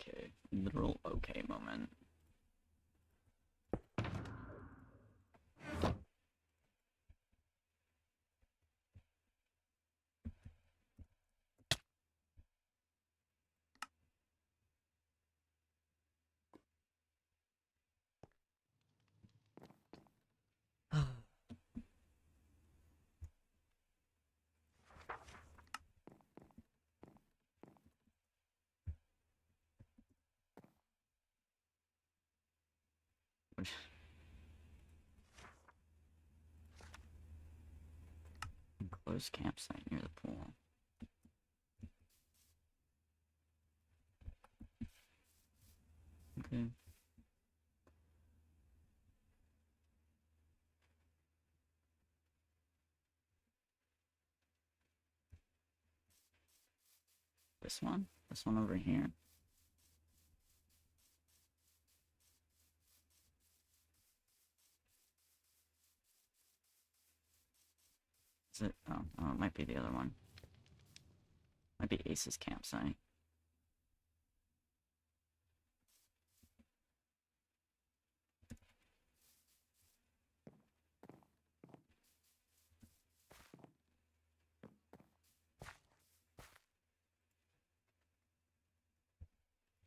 Okay, literal okay moment. Enclosed campsite near the pool. Okay. This one? This one over here. Is it? Oh, it might be the other one. Might be Ace's campsite.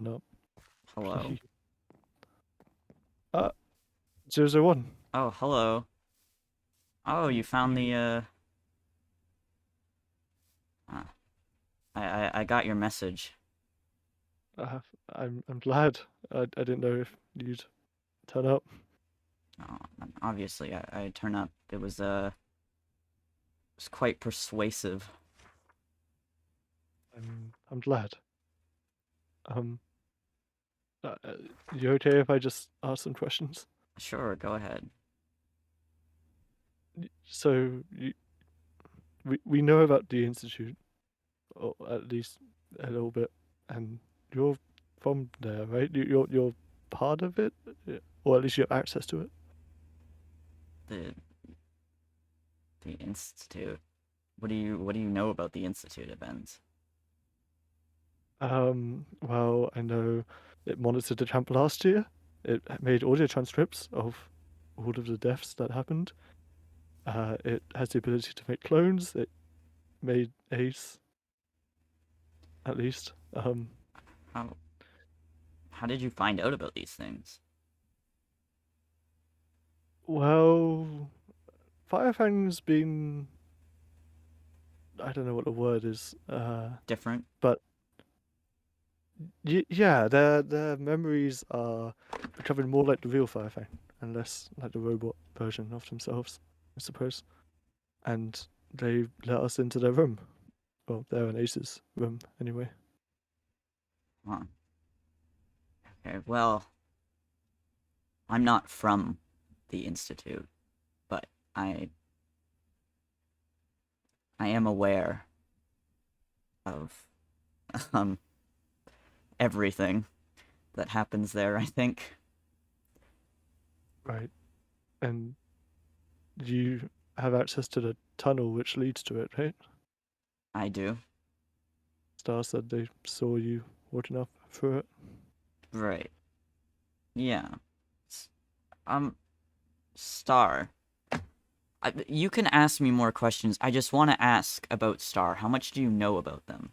No. Hello. uh, 001. Oh, hello. Oh, you found You, the uh I got your message. uh, I'm glad. I didn't know if you'd turn up. Oh, obviously I turn up. It was quite persuasive. I'm glad. Um, you okay if I just ask some questions? Sure, go ahead. So we know about the institute, or at least a little bit, and you're from there, right? You're part of it, or at least you have access to it. The the institute. What do you know about the institute events? Well, I know it monitored the camp last year. It made audio transcripts of all of the deaths that happened. It has the ability to make clones. It made Ace, at least. How how did you find out about these things? Well, Firefang's been, I don't know what the word is, Different? but yeah, their memories are becoming more like the real Firefang and less like the robot version of themselves, I suppose. And they let us into their room. Well, their and Ace's room, anyway. Huh. Okay, well, I'm not from the institute, but I I am aware of um everything that happens there, I think. Right. And you have access to the tunnel which leads to it, right? I do. Star said they saw you walking up through it. Right. Yeah. S- Um, Star. You can ask me more questions. I just want to ask about Star. How much do you know about them?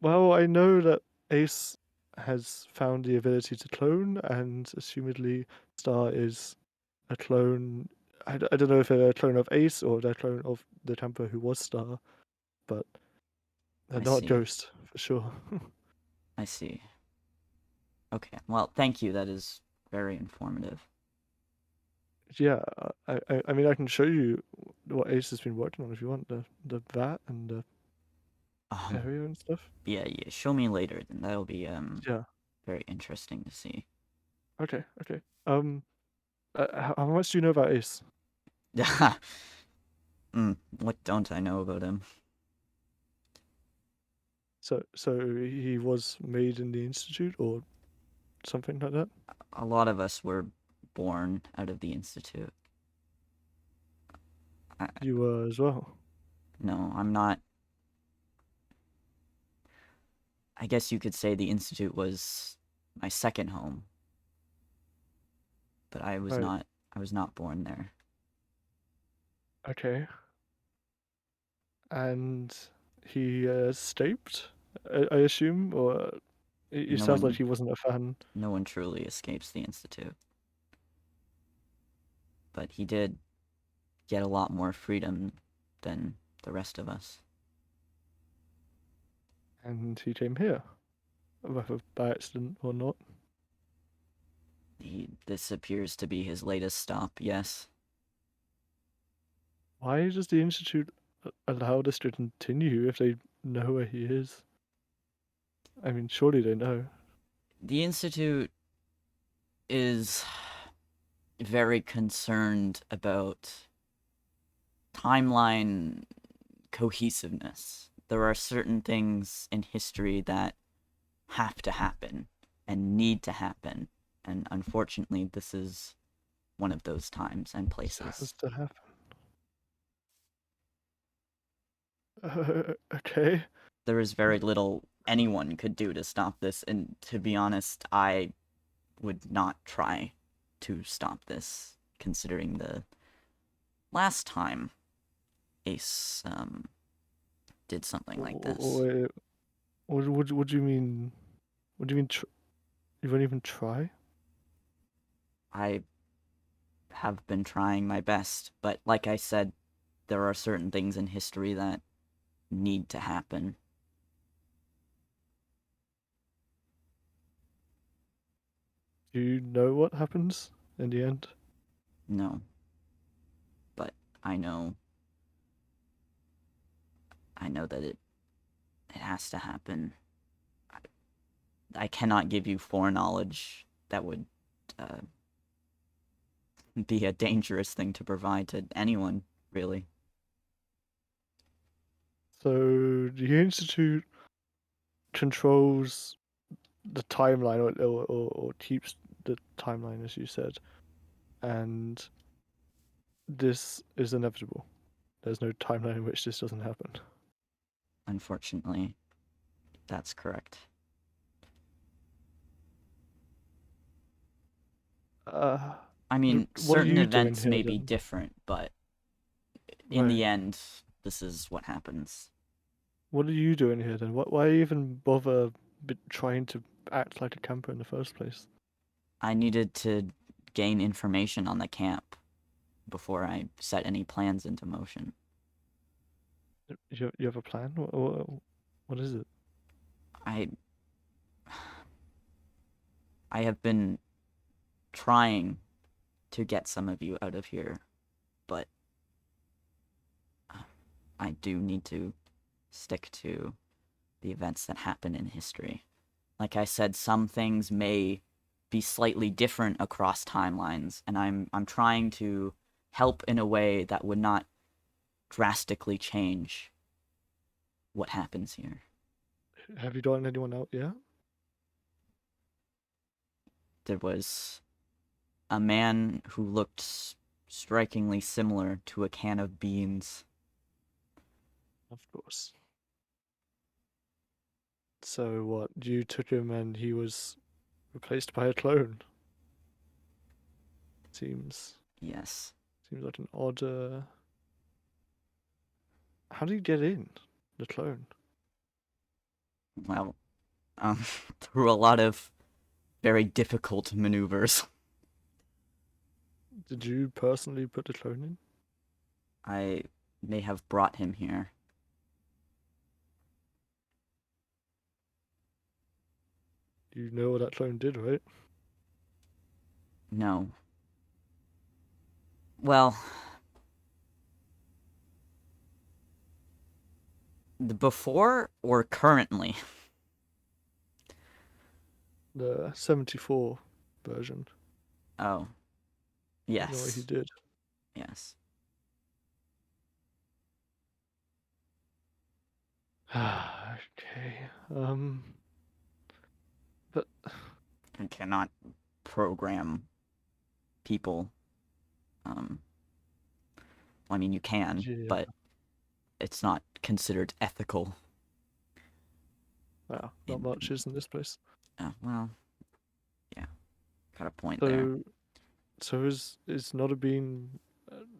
Well, I know that Ace has found the ability to clone, and assumedly Star is a clone. I don't know if they're a clone of Ace or they're a clone of the Temper who was Star, but they're I not see. Ghost for sure. I see. Okay. Well, thank you. That is very informative. Yeah, I mean I can show you what Ace has been working on if you want the vat and the Um, area and stuff. yeah, yeah. Show me later, then that'll be Yeah. very interesting to see. Okay. Okay. How much do you know about Ace? What don't I know about him? So he was made in the institute or something like that. A lot of us were born out of the institute. I, You were as well. no, I'm not. I guess you could say the Institute was my second home, but Right. I was not born there. Okay. And he escaped, I assume, or it No sounds like one he wasn't a fan. no one truly escapes the Institute, but he did get a lot more freedom than the rest of us. And he came here, whether by accident or not. This appears to be his latest stop, yes. Why does the Institute allow this to continue if they know where he is? I mean, surely they know. The Institute is very concerned about timeline cohesiveness. There are certain things in history that have to happen and need to happen, and unfortunately, this is one of those times and This has places. to happen. Okay. There is very little anyone could do to stop this, and to be honest, I would not try to stop this, considering the last time Ace did something like this. Wait, what do you mean? What do you mean? You won't even try? I have been trying my best, but like I said, there are certain things in history that need to happen. Do you know what happens in the end? No, but I know I know that it has to happen. I cannot give you foreknowledge that would uh, be a dangerous thing to provide to anyone, really. So the Institute controls the timeline, or keeps the timeline, as you said, and this is inevitable. There's no timeline in which this doesn't happen. Unfortunately, that's correct. Uh, I mean, what are certain you doing events here may be then? different, but in Right. the end, this is what happens. What are you doing here then? Why even bother trying to act like a camper in the first place? I needed to gain information on the camp before I set any plans into motion. You have a plan? What is it? I I have been trying to get some of you out of here, but I do need to stick to the events that happen in history. Like I said, some things may be slightly different across timelines, and I'm trying to help in a way that would not drastically change what happens here. Have you gotten anyone out yet? There was a man who looked strikingly similar to a can of beans. Of course. So what? You took him and he was replaced by a clone. Seems Yes. seems like an odd. How do you get in the clone? Well, um, through a lot of very difficult maneuvers. Did you personally put the clone in? I may have brought him here. You know what that clone did, right? No. Well, before or currently? The 74 version. Oh, You know what he yes. did? Yes. Okay. But I cannot program people. Um, I mean, you can, yeah. but it's not considered ethical. Wow, not in much is in this place. well, yeah, got a point there. So, so is not a bean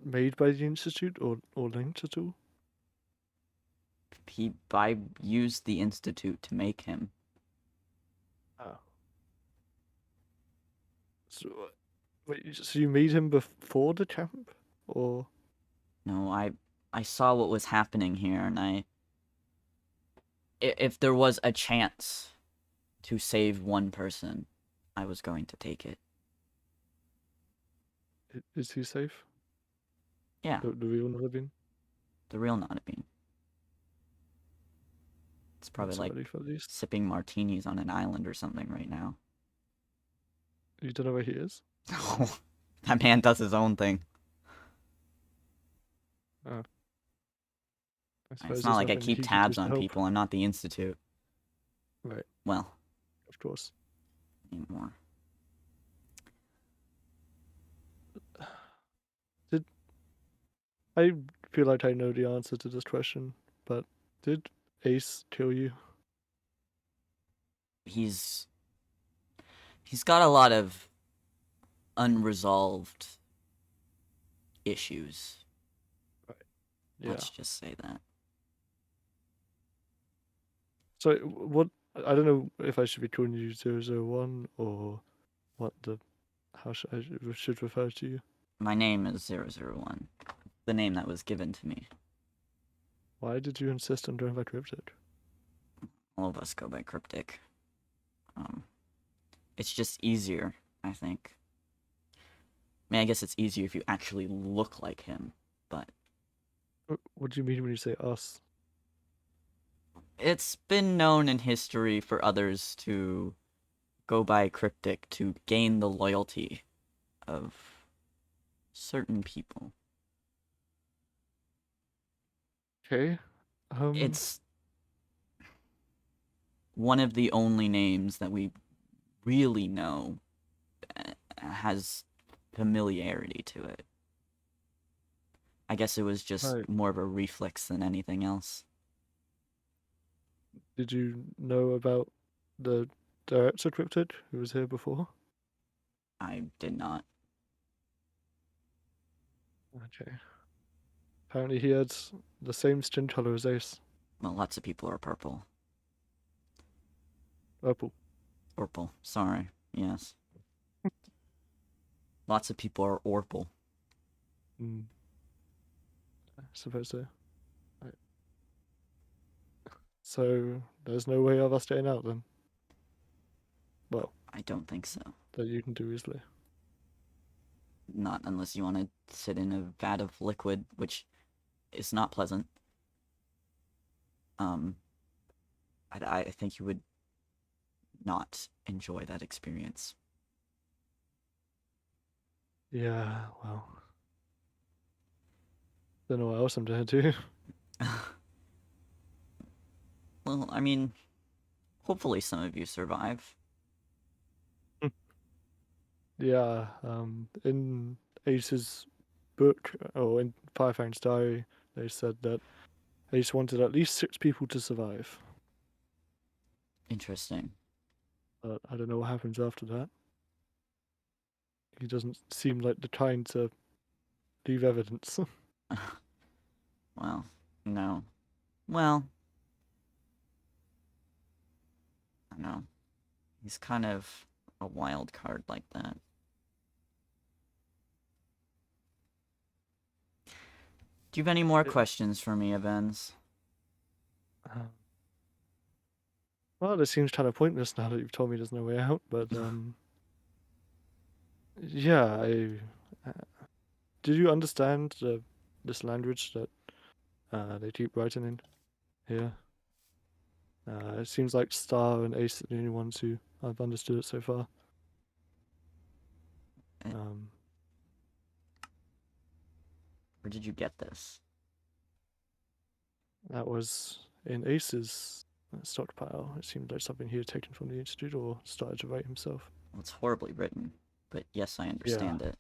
made by the institute or linked at all? I used the institute to make him. Oh. So, wait, so you made him before the camp, or No, I saw what was happening here, and if there was a chance to save one person, I was going to take it. is he safe? Yeah, The real not a bean? the real not a bean. It's probably That's a like relief at least. sipping martinis on an island or something right now. You don't know where he is? Oh, that man does his own thing. Oh, I It's suppose not there's like I nothing keep he could do tabs to on help. people. I'm not the institute. Right, Well, of course. anymore. Did I feel like I know the answer to this question, but did Ace kill you? He's got a lot of unresolved issues. Right. Yeah. Let's just say that. So what? I don't know if I should be calling you 001 or what the how should refer to you. My name is 001. The name that was given to me. Why did you insist on going by cryptic? All of us go by cryptic. It's just easier, I think. I mean, I guess it's easier if you actually look like him, but What do you mean when you say us? it's been known in history for others to go by cryptic to gain the loyalty of certain people. Okay. It's one of the only names that we really know has familiarity to it. I guess it was just Right. more of a reflex than anything else. Did you know about the director cryptic who was here before? I did not. Okay. Apparently he had the same skin color as Ace. Well, lots of people are purple. Purple. Orpal. Sorry. Yes. Lots of people are Orpal. Mm, I suppose so. Right. So there's no way of us getting out then. Well, I don't think so. that you can do easily. Not unless you want to sit in a vat of liquid, which is not pleasant. Um, I think you would not enjoy that experience. Yeah, well. Don't know what else I'm gonna do. Well, I mean, hopefully some of you survive. Yeah, in Ace's book, or in Firefang's diary, they said that Ace wanted at least 6 people to survive. Interesting. But I don't know what happens after that. He doesn't seem like the kind to leave evidence. Well, no. Well, I don't know. He's kind of a wild card like that. Do you have any more Yeah. questions for me, abenz? Um, well, it seems kind of pointless now that you've told me there's no way out, but yeah, did you understand this language that they keep writing in here? It seems like Star and Ace are the only ones who have understood it so far. Uh, Um, Where did you get this? that was in Ace's stockpile. It seemed like something he had taken from the institute or started to write himself. Well, it's horribly written, but yes, I Yeah, understand it.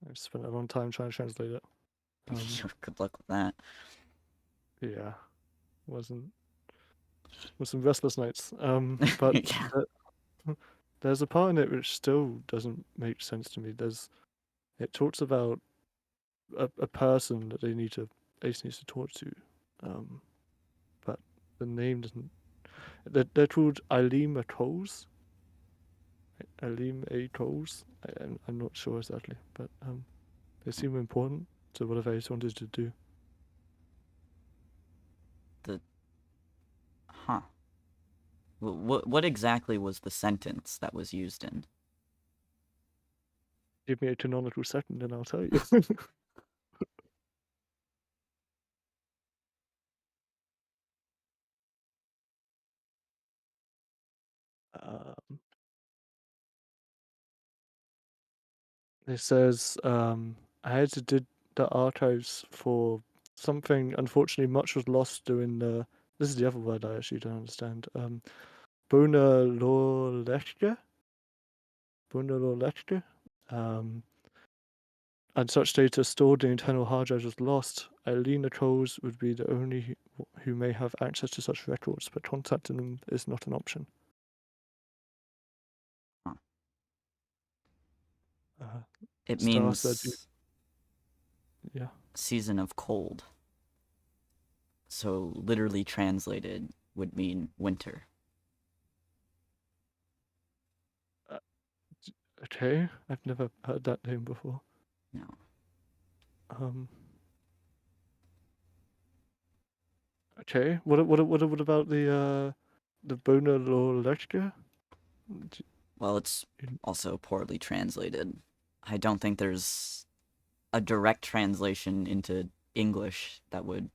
I've spent a long time trying to translate it. Good luck with that. Yeah, wasn't. with some restless nights. But Yeah. there's a part in it which still doesn't make sense to me. It talks about a person that Ace needs to talk to, um, but the name doesn't. They're called Eileen Coles. Eileen A. Coles. I'm not sure exactly, but they seem important to whatever Ace wanted to do. The huh. What exactly was the sentence that was used in? Give me a canonical second, and I'll tell you. um, it says I had to did the archives for something. Unfortunately, much was lost during the. This is the other word I actually don't understand. Bunaloleshka? Bunaloleshka? Um, and such data stored in internal hard drives was lost. Alina Coles would be the only who may have access to such records, but contacting them is not an option. Huh. Uh, It Star said, means yeah. season of cold. So literally translated would mean winter. Uh, okay, I've never heard that name before. No. Um, okay, what about the Bunaloleshka? Well, it's also poorly translated. I don't think there's a direct translation into English that would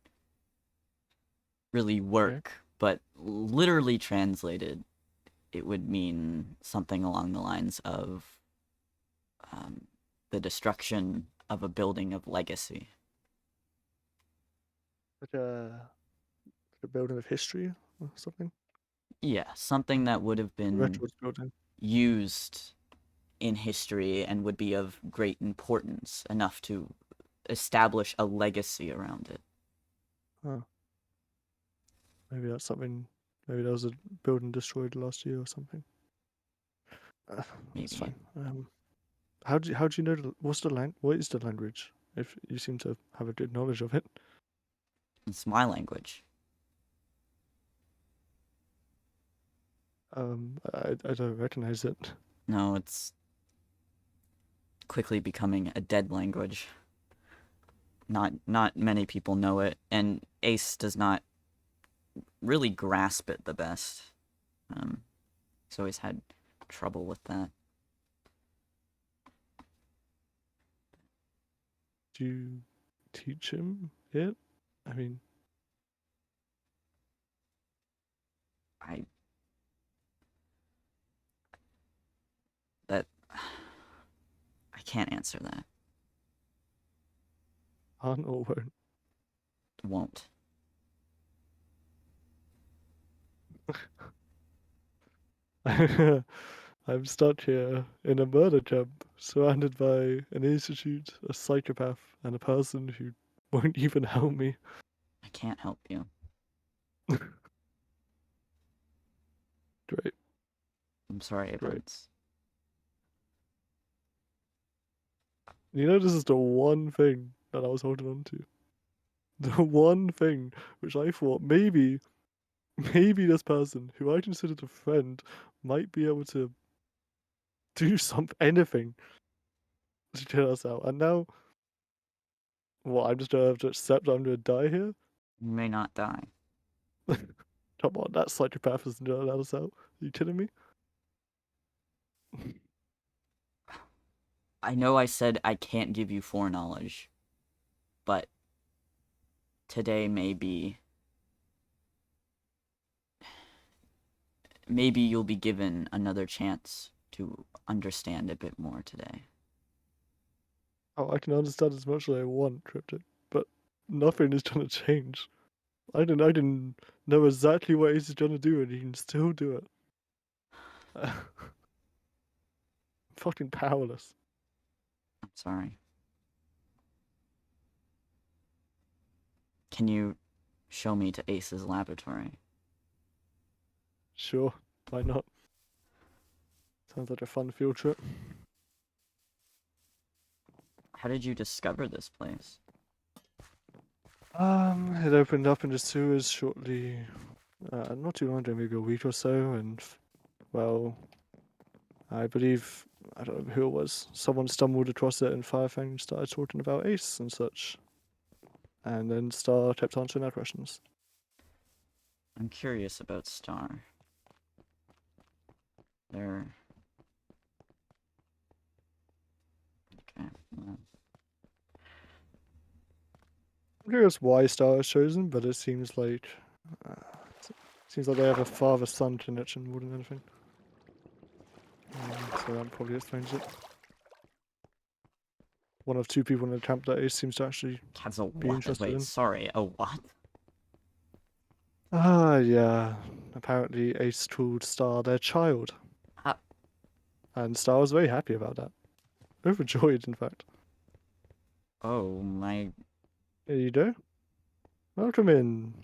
really Okay. work, but literally translated, it would mean something along the lines of um, the destruction of a building of legacy. Like a building of history or something? Yeah, something that would have A been records building. used in history and would be of great importance enough to establish a legacy around it. Oh, maybe that's something. Maybe there was a building destroyed last year or something. That's Maybe. fine. How do you know what is the language? If you seem to have a good knowledge of it. It's my language. I don't recognize it. No, it's quickly becoming a dead language. Not many people know it, and Ace does not really grasp it the best. Um, he's always had trouble with that. Do you teach him it? I mean, I that I can't answer that. aren't or won't. Won't. I'm stuck here in a murder camp, surrounded by an institute, a psychopath, and a person who won't even help me. I can't help you. Great, I'm sorry, great. abenz. You know, this is the one thing that I was holding on to. The one thing which I thought maybe this person who I considered a friend might be able to do anything to get us out. And now, what? I'm just gonna have to accept I'm gonna die here. You may not die. Come on, that psychopath isn't gonna let us out. Are you kidding me? I know I said I can't give you foreknowledge, but today maybe you'll be given another chance to understand a bit more today. Oh, I can understand as much as I want, Cryptic, but nothing is gonna change. I didn't know exactly what he's gonna do, and he can still do it. Fucking powerless. I'm sorry. Can you show me to Ace's laboratory? Sure, why not? Sounds like a fun field trip. How did you discover this place? It opened up in the sewers shortly, not too long ago, maybe a week or so, and well, I believe I don't know who it was. Someone stumbled across it, and Firefang started talking about Ace and such, and then Star kept answering our questions. I'm curious about Star. They're... Okay, well, I'm curious why Star was chosen, but it uh, seems like they have a father-son connection more than anything. So that probably explains it. One of two people in the camp that Ace seems to actually that's a be what? interested Wait, in. sorry, a what? Ah, yeah. Apparently, Ace called Star their child, Uh, and Star was very happy about that. Overjoyed, in fact. oh my... Here you go. Welcome in.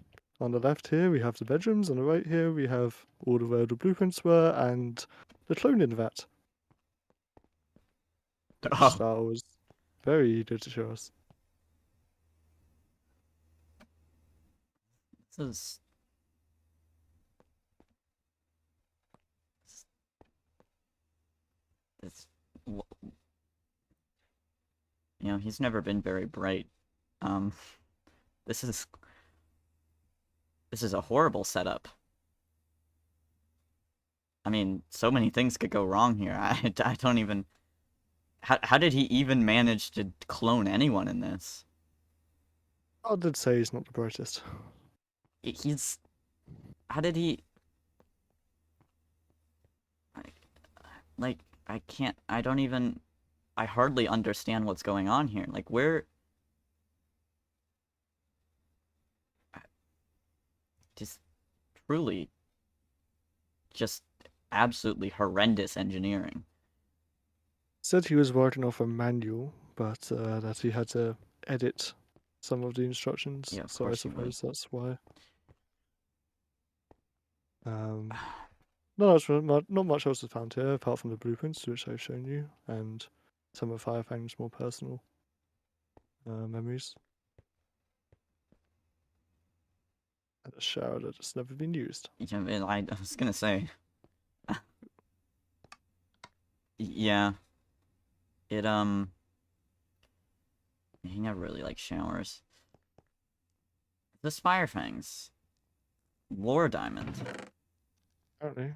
On the left here, we have the bedrooms. On the right here, we have all of where the blueprints were and the cloning vat, which Oh, Star was very eager to show us. this is... This... You know, he's never been very bright. Um, this is... This is a horrible setup. I mean, so many things could go wrong here. I don't even... How did he even manage to clone anyone in this? I did say he's not the brightest. He's... How did he... Like, I can't... I don't even... I hardly understand what's going on here. Like, where... Just truly... Just absolutely horrendous engineering. Said he was working off a manual, but that he had to edit some of the instructions, Yeah, of so I course he would. suppose that's why. Not much else is found here apart from the blueprints, which I've shown you, and some of Firefang's more personal memories. And a shower that's never been used. Yeah, I was gonna say... Yeah. It, he never really liked showers. The Spirefangs. Lore Diamond. Apparently.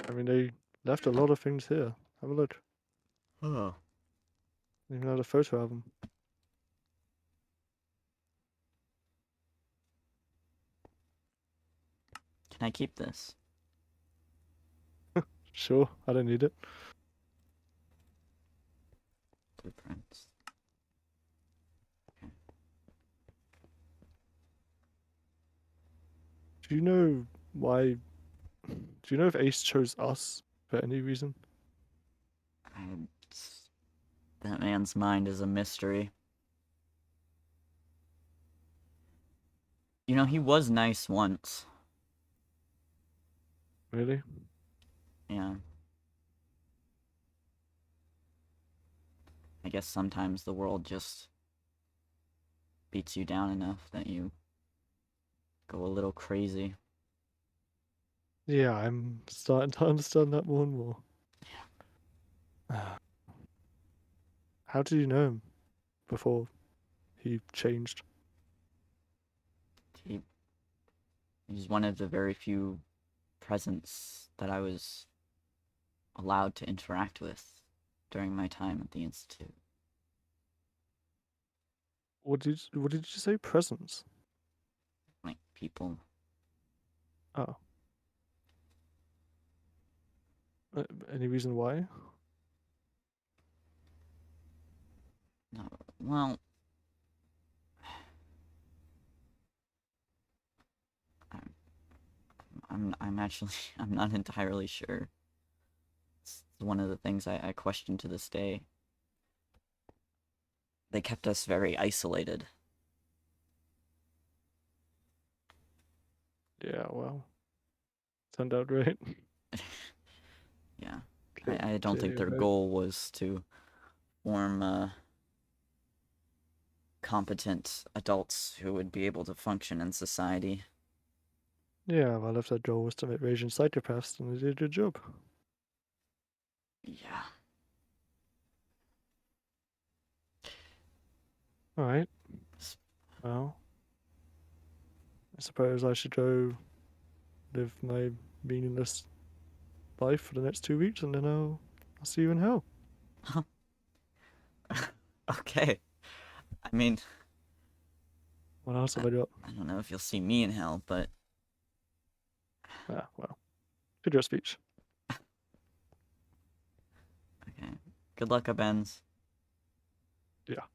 I mean, they left a lot of things here. Have a look. Oh. Even had a photo of them. Can I keep this? Sure, I don't need it. Blueprints. Do you know why? Do you know if Ace chose us for any reason? I... That man's mind is a mystery. You know, he was nice once. Really? Yeah. I guess sometimes the world just beats you down enough that you go a little crazy. Yeah, I'm starting to understand that more and more. How did you know him before he changed? He, he's one of the very few presents that I was allowed to interact with during my time at the Institute. What did you say? Presence? Like, people... Oh, any reason why? No, well... I'm actually... I'm not entirely sure. It's one of the things I question to this day. They kept us very isolated. Yeah, well, turned out right. Yeah. Cle- I don't think Clearly their right. goal was to form competent adults who would be able to function in society. Yeah, well, if their goal was to make raging psychopaths, then they did a good job. Yeah. Alright, well, I suppose I should go live my meaningless life for the next 2 weeks, and then I'll see you in hell. Okay. I mean, What else I, have I got? I don't know if you'll see me in hell, but Ah, well, figure of speech. okay. Good luck, abenz. Yeah.